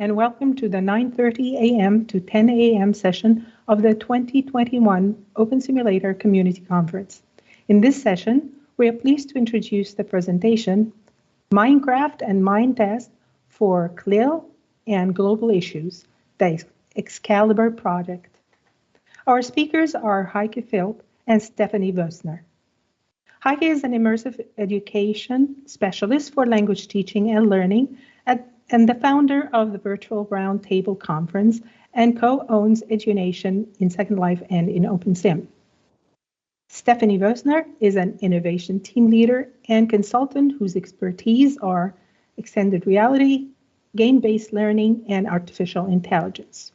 and welcome to the 9:30 a.m. to 10 a.m. session of the 2021 Open Simulator Community Conference. In this session, we are pleased to introduce the presentation, Minecraft and Minetest for CLIL and Global Issues, the EXCALIBUR project. Our speakers are Heiki Philp and Stephanie Woessner. Heiki is an immersive education specialist for language teaching and learning and the founder of the Virtual Roundtable Conference and co-owns Edunation in Second Life and in OpenSim. Stephanie Woessner is an innovation team leader and consultant whose expertise are extended reality, game-based learning, and artificial intelligence.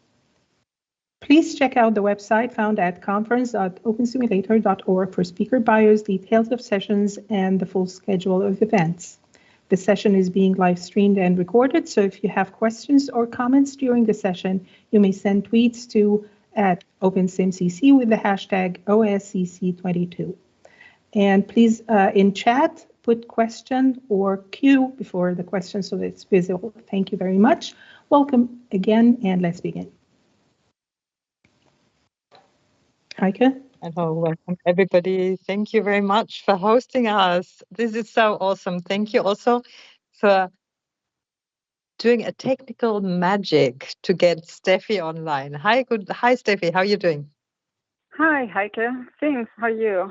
Please check out the website found at conference.opensimulator.org for speaker bios, details of sessions, and the full schedule of events. The session is being live streamed and recorded, so if you have questions or comments during the session, you may send tweets to @OpenSimCC with the hashtag OSCC22. And please, in chat, put question or Q before the question so that it's visible. Thank you very much. Welcome again, and let's begin. Heike? Hello, welcome everybody. Thank you very much for hosting us. This is so awesome. Thank you also for doing a technical magic to get Steffi online. Hi, Steffi. How are you doing? Hi, Heike. Thanks. How are you?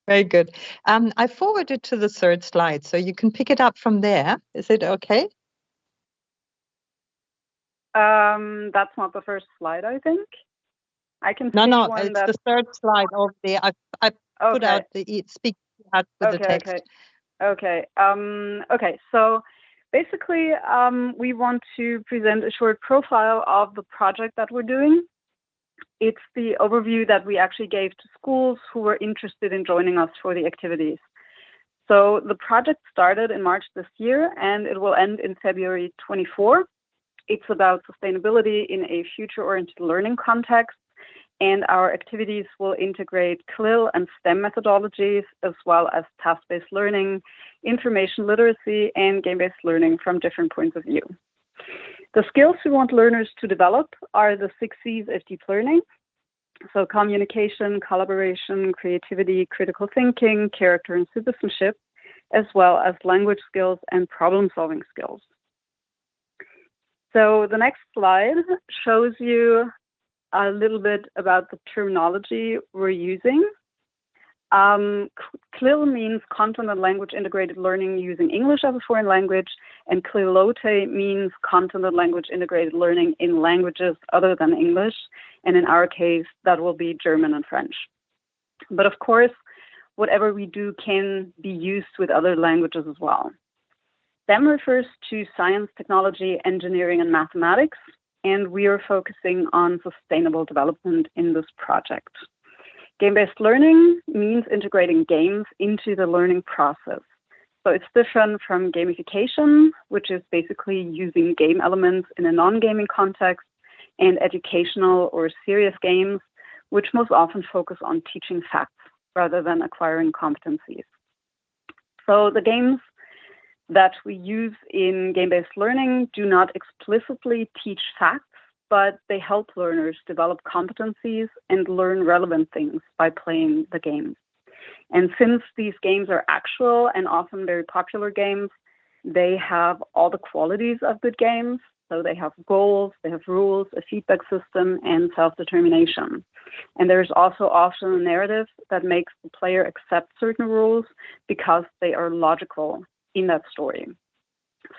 Very good. I forwarded to the third slide, so you can pick it up from there. Is it okay? That's not the first slide, I think. I can see No, one it's the third slide over there. I put out the speak out with the text. Okay. So basically, we want to present a short profile of the project that we're doing. It's the overview that we actually gave to schools who were interested in joining us for the activities. So the project started in March this year, and it will end in February 24. It's about sustainability in a future-oriented learning context. And our activities will integrate CLIL and STEM methodologies, as well as task-based learning, information literacy, and game-based learning from different points of view. The skills we want learners to develop are the 6 C's of deep learning. So communication, collaboration, creativity, critical thinking, character and citizenship, as well as language skills and problem-solving skills. So the next slide shows you a little bit about the terminology we're using. CLIL means content and language integrated learning using English as a foreign language, and CLILote means content and language integrated learning in languages other than English, and in our case, that will be German and French. But of course, whatever we do can be used with other languages as well. STEM refers to science, technology, engineering, and mathematics, and we are focusing on sustainable development in this project. Game-based learning means integrating games into the learning process. So it's different from gamification, which is basically using game elements in a non-gaming context, and educational or serious games, which most often focus on teaching facts rather than acquiring competencies. So the games that we use in game-based learning do not explicitly teach facts, but they help learners develop competencies and learn relevant things by playing the games. And since these games are actual and often very popular games, they have all the qualities of good games. So they have goals, they have rules, a feedback system, and self-determination. And there's also often a narrative that makes the player accept certain rules because they are logical in that story.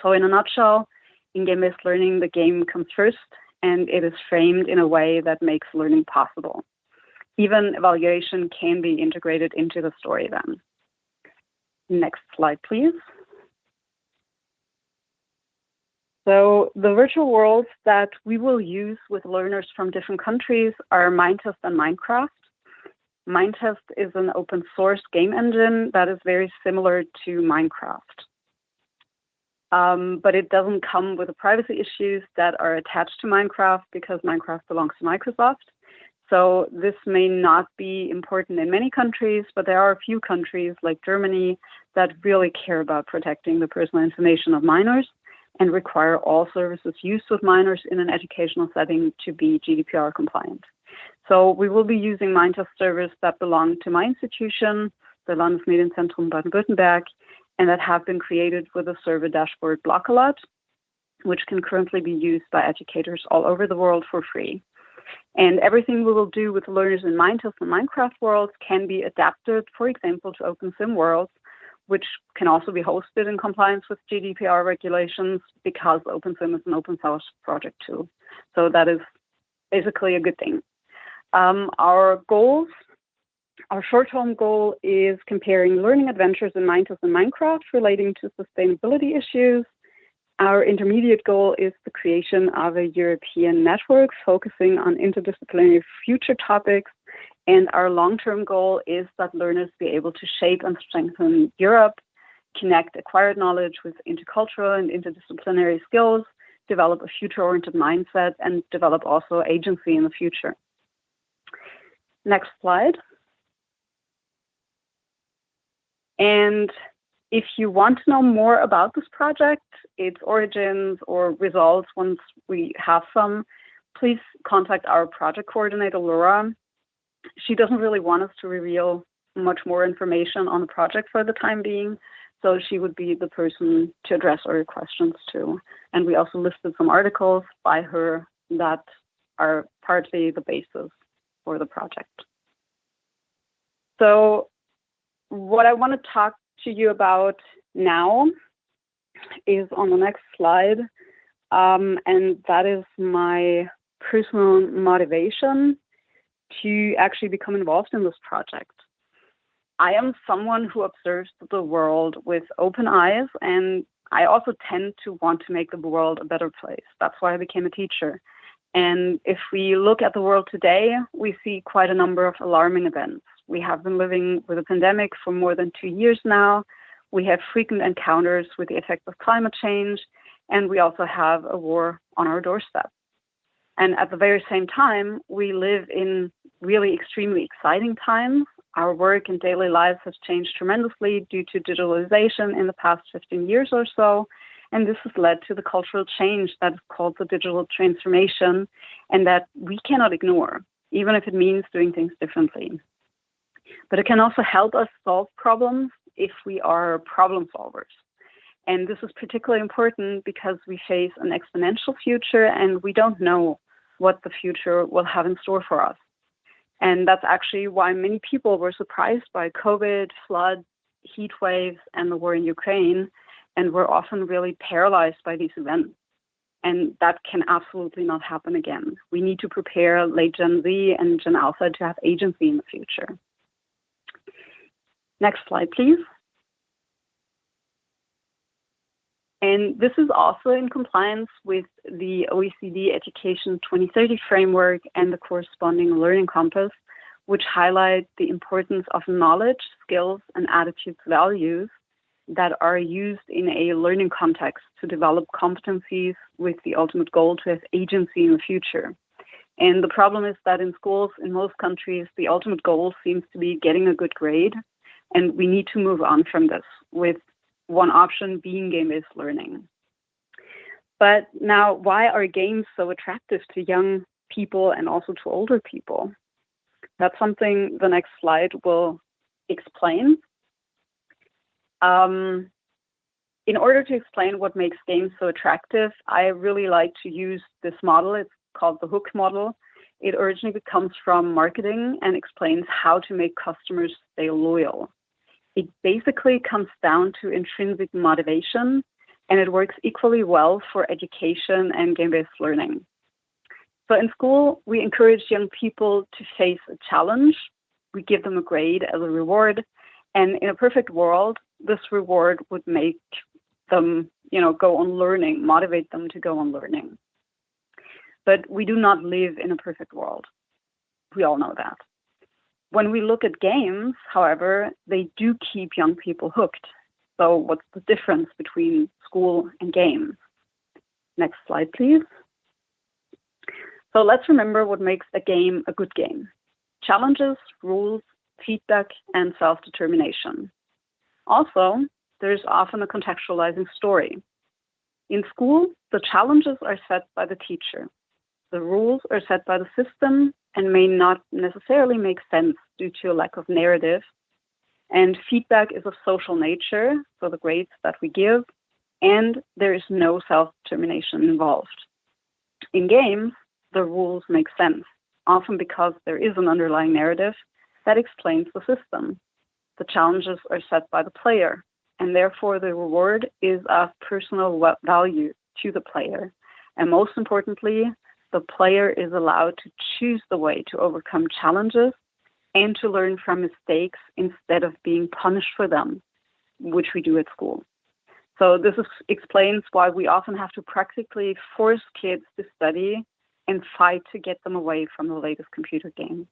So in a nutshell, in game-based learning, the game comes first, and it is framed in a way that makes learning possible. Even evaluation can be integrated into the story then. Next slide, please. So the virtual worlds that we will use with learners from different countries are Minetest and Minecraft. Minetest is an open source game engine that is very similar to Minecraft. But it doesn't come with the privacy issues that are attached to Minecraft because Minecraft belongs to Microsoft. So this may not be important in many countries, but there are a few countries like Germany that really care about protecting the personal information of minors. and require all services used with minors in an educational setting to be GDPR compliant. So we will be using Minetest servers that belong to my institution, the Landesmedienzentrum Baden-Württemberg, and that have been created with the server dashboard Blockalot, which can currently be used by educators all over the world for free. And everything we will do with learners in Minetest and Minecraft worlds can be adapted, for example, to OpenSim worlds, which can also be hosted in compliance with GDPR regulations because OpenSim is an open source project too. So that is basically a good thing. Our goals, our short-term goal is comparing learning adventures in Minetest and Minecraft relating to sustainability issues. Our intermediate goal is the creation of a European network focusing on interdisciplinary future topics. And our long-term goal is that learners be able to shape and strengthen Europe, connect acquired knowledge with intercultural and interdisciplinary skills, develop a future-oriented mindset, and develop also agency in the future. Next slide. And if you want to know more about this project, its origins or results once we have some, please contact our project coordinator, Laura. She doesn't really want us to reveal much more information on the project for the time being, so she would be the person to address all your questions too. And we also listed some articles by her that are partly the basis for the project. So what I want to talk to you about now is on the next slide, and that is my personal motivation to actually become involved in this project. I am someone who observes the world with open eyes, and I also tend to want to make the world a better place. That's why I became a teacher. And if we look at the world today, we see quite a number of alarming events. We have been living with a pandemic for more than 2 years now. We have frequent encounters with the effects of climate change, and we also have a war on our doorstep. And at the very same time, we live in really extremely exciting times. Our work and daily lives have changed tremendously due to digitalization in the past 15 years or so. And this has led to the cultural change that is called the digital transformation, and that we cannot ignore, even if it means doing things differently. But it can also help us solve problems if we are problem solvers. And this is particularly important because we face an exponential future and we don't know what the future will have in store for us. And that's actually why many people were surprised by COVID, flood, heat waves, and the war in Ukraine, and were often really paralyzed by these events. And that can absolutely not happen again. We need to prepare late Gen Z and Gen Alpha to have agency in the future. Next slide, please. And this is also in compliance with the OECD Education 2030 framework and the corresponding learning compass, which highlight the importance of knowledge, skills, and attitudes, values that are used in a learning context to develop competencies with the ultimate goal to have agency in the future. And the problem is that in schools in most countries, the ultimate goal seems to be getting a good grade. And we need to move on from this, with one option being game-based learning. But now, why are games so attractive to young people and also to older people? That's something the next slide will explain. In order to explain what makes games so attractive, I really like to use this model. It's called the hook model. It originally comes from marketing and explains how to make customers stay loyal. It basically comes down to intrinsic motivation, and it works equally well for education and game-based learning. So in school, we encourage young people to face a challenge. We give them a grade as a reward. And in a perfect world, this reward would make them, go on learning, motivate them to go on learning. But we do not live in a perfect world. We all know that. When we look at games, however, they do keep young people hooked. So what's the difference between school and games? Next slide, please. So let's remember what makes a game a good game. Challenges, rules, feedback, and self-determination. Also, there's often a contextualizing story. In school, the challenges are set by the teacher. The rules are set by the system and may not necessarily make sense due to a lack of narrative. And feedback is of social nature, so the grades that we give, and there is no self-determination involved. In games, the rules make sense, often because there is an underlying narrative that explains the system. The challenges are set by the player, and therefore the reward is of personal value to the player. And most importantly, the player is allowed to choose the way to overcome challenges and to learn from mistakes instead of being punished for them, which we do at school. So this explains why we often have to practically force kids to study and fight to get them away from the latest computer game.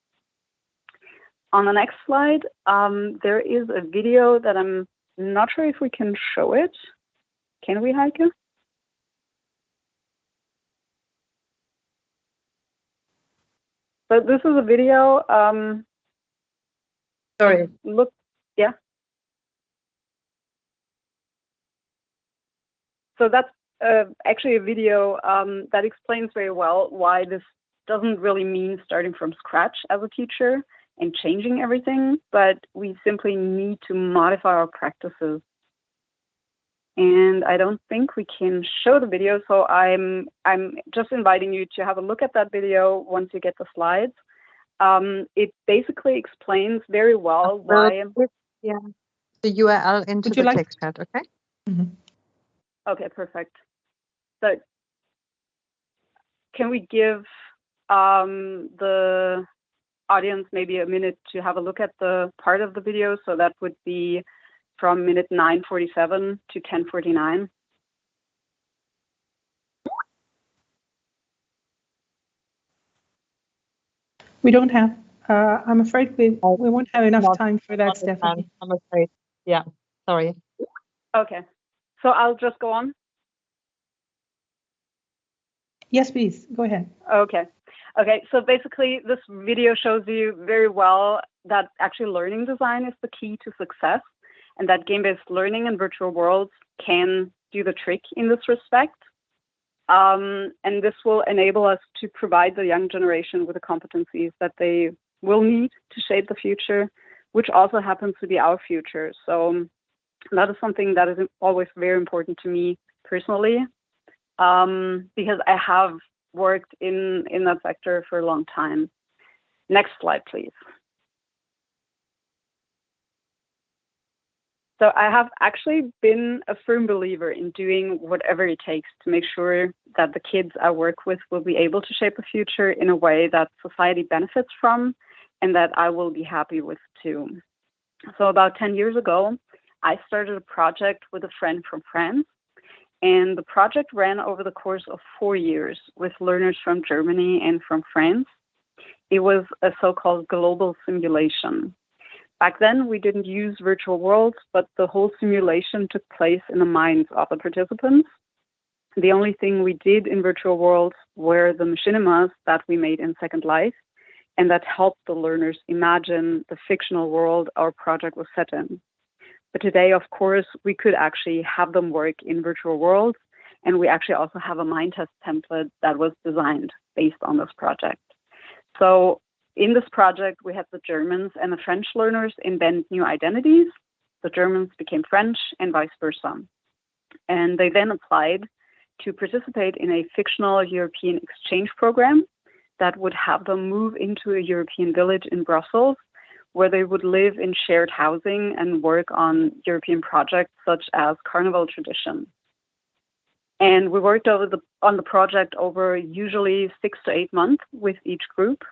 On the next slide, there is a video that I'm not sure if we can show it. Can we, Heike? So this is a video. Sorry. Look, yeah. So that's actually a video that explains very well why this doesn't really mean starting from scratch as a teacher and changing everything, but we simply need to modify our practices. And I don't think we can show the video, so I'm just inviting you to have a look at that video once you get the slides. It basically explains very well why. Yeah, the URL into the text chat, okay? Mm-hmm. Okay, perfect. So can we give the audience maybe a minute to have a look at the part of the video? So that would be from minute 9:47 to 10:49. We don't have, I'm afraid we won't have enough time for that, Stephanie. I'm afraid, yeah, sorry. Okay, so I'll just go on. Yes, please, go ahead. Okay, so basically this video shows you very well that actually learning design is the key to success, and that game-based learning and virtual worlds can do the trick in this respect. And this will enable us to provide the young generation with the competencies that they will need to shape the future, which also happens to be our future. So that is something that is always very important to me personally, because I have worked in that sector for a long time. Next slide, please. So I have actually been a firm believer in doing whatever it takes to make sure that the kids I work with will be able to shape a future in a way that society benefits from and that I will be happy with too. So about 10 years ago, I started a project with a friend from France, and the project ran over the course of 4 years with learners from Germany and from France. It was a so-called global simulation. Back then, we didn't use virtual worlds, but the whole simulation took place in the minds of the participants. The only thing we did in virtual worlds were the machinimas that we made in Second Life, and that helped the learners imagine the fictional world our project was set in. But today, of course, we could actually have them work in virtual worlds, and we actually also have a Minetest template that was designed based on this project. So in this project, we had the Germans and the French learners invent new identities. The Germans became French and vice versa. And they then applied to participate in a fictional European exchange program that would have them move into a European village in Brussels, where they would live in shared housing and work on European projects such as Carnival tradition. And we worked on the project over usually 6 to 8 months with each group.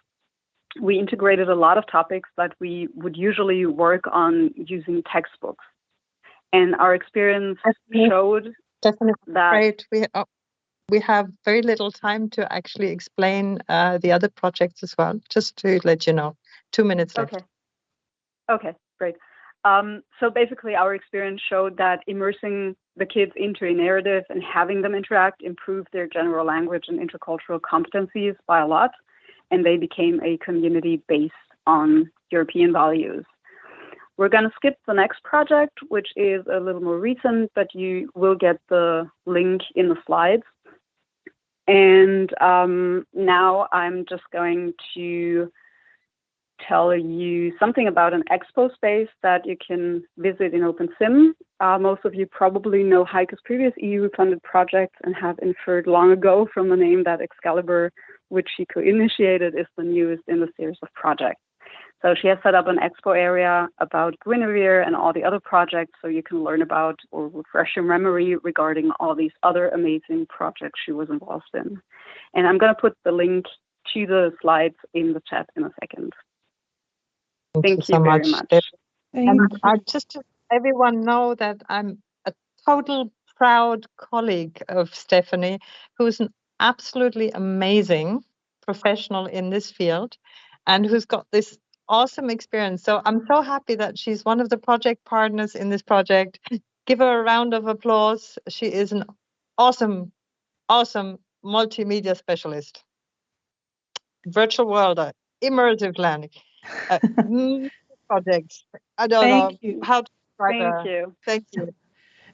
We integrated a lot of topics that we would usually work on using textbooks. And our experience showed that we have very little time to actually explain the other projects as well, just to let you know. 2 minutes left. Okay, great. So basically our experience showed that immersing the kids into a narrative and having them interact improved their general language and intercultural competencies by a lot. And they became a community based on European values. We're going to skip the next project, which is a little more recent, but you will get the link in the slides. And now I'm just going to tell you something about an expo space that you can visit in OpenSim. Most of you probably know Heike's previous EU-funded projects and have inferred long ago from the name that EXCALIBUR, which she co-initiated, is the newest in the series of projects. So she has set up an expo area about Guinevere and all the other projects, so you can learn about or refresh your memory regarding all these other amazing projects she was involved in. And I'm going to put the link to the slides in the chat in a second. Thank you so very much. much. And I just to everyone know that I'm a total proud colleague of Stephanie, who's an absolutely amazing professional in this field and who's got this awesome experience. So I'm so happy that she's one of the project partners in this project. Give her a round of applause. She is an awesome, awesome multimedia specialist. Virtual world, immersive learning, projects. I don't know how to describe Thank you. Thank you.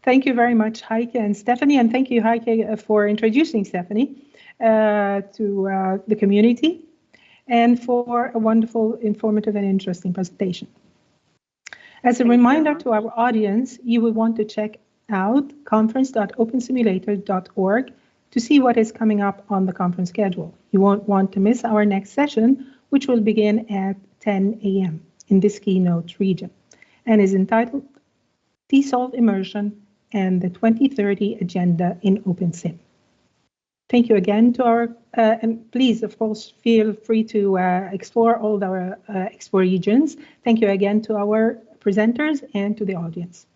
Thank you very much, Heike and Stephanie, and thank you, Heike, for introducing Stephanie to the community and for a wonderful, informative and interesting presentation. As a reminder to our audience, you will want to check out conference.opensimulator.org to see what is coming up on the conference schedule. You won't want to miss our next session, which will begin at 10 a.m. in this keynote region and is entitled TESOL Immersion and the 2030 Agenda in OpenSim. Thank you again to our, and please, of course, feel free to explore all our expo regions. Thank you again to our presenters and to the audience.